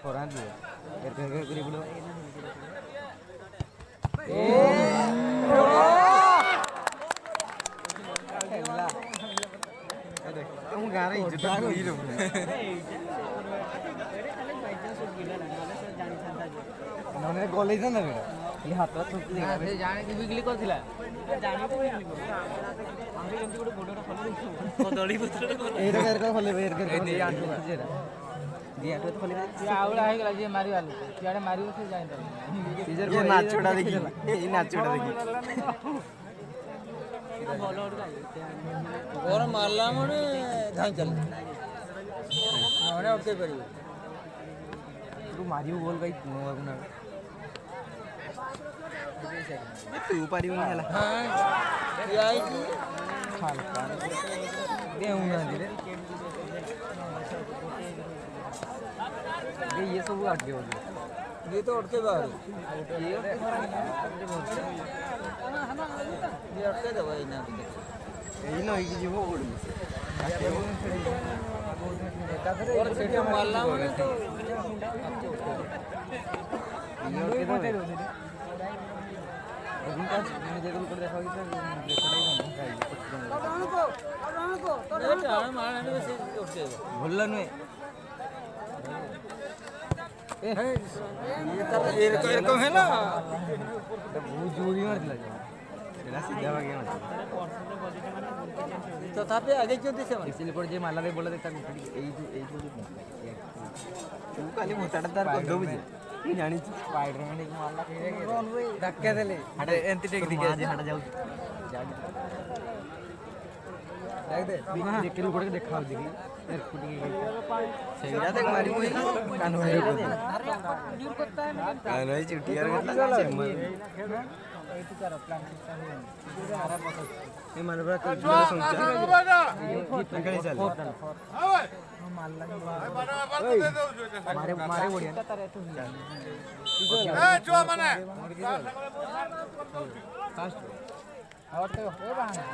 Orang dia. Kerja kiri dulu. Kamu gara itu tak kiri dong. नौने college ना मेरा ये हाथ तो से जाने की बिगली कर थिला जाने को बिगली कर हमरे जंती गोटे बोडरा खोले देखो दड़ी पुत्र एटा कर खोले बेर कर ए आंटू जेरा दी आंटू खोले ये आवला है गला जे मारी वाले याडे मारी से जाने तो टीचर ये नाच छोड़ा देखी ये नाच छोड़ा देखी बोलो और मारला मने धान चल नौने उठते परियो तू मारियो बोल भाई ना तू पारी में हला हां ये आई की खाल खाल दे उना दिले ये सब हट गए ये तो उठ के बाहर ये हट के दवाई ना ये नो की जीवो उड़ी और सेटे मारला माने तो उनका मैंने जगह ऊपर देखा कि भूलन में ये रकम है ना बहुत जोरी मार दिला एला सीधा भागे मत तो थापे आगे क्यों दिसे मार इसलिए पर जे माला दे बोला देता এই तू खाली मोटाटा तार को दो बजे जानी स्पाइडरमैन एक मारला फिरे गए धक्के देले हट एंती टेक दिखे हट जाऊ देख दे देख के ऊपर देखाओ देखी यार फुटी गई सेरा देख मारी कोई कान हो रे दूर करता है नहीं चुटियार करता चेम्बर ए तू कर प्लान ये मनबरा को समझा निकल चल मारे मारे बढ़िया ए जो माने फास्ट और तो ए बहाना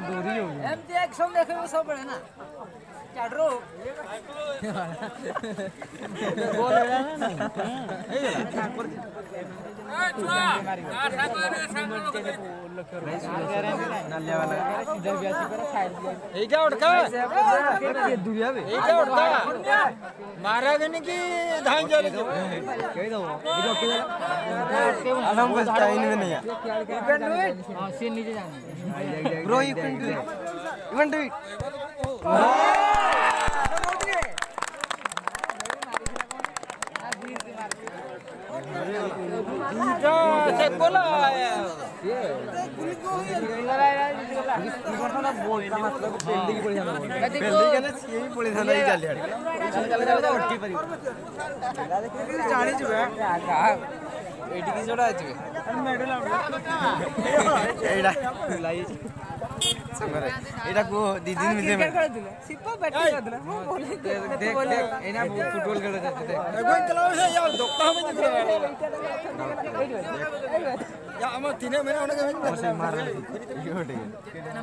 डोरी हो गई एमटी एक्शन देखे वो सब बड़े ना चढ़रो बोल रहा है ना ए ठाकुर नाल्या वाला इधर भी ऐसे कर साइड ए क्या उठका ये दुनिया में ए क्या उठका मारा गने की धान चले कह दो इधर के आराम बस टाइम में नहीं है हां से नीचे जाना bro you can do it से बोला ये गुली को ना बोल का मतलब पेंडिंग पड़ जाना पेंडिंग के ये पड़ जाना ही चल यार ओटी परी जानी छु एटी की जोड़ा छु मेडल एडा लाई संगर एडा को दी दिन में सिप्पा बैटिंग कर दिला देख देख एना फुटबॉल खेल जाते देख कोई चलाओ से यार धोखा में दिख रहा या हम तीन महीने होने के मार ये ठीक है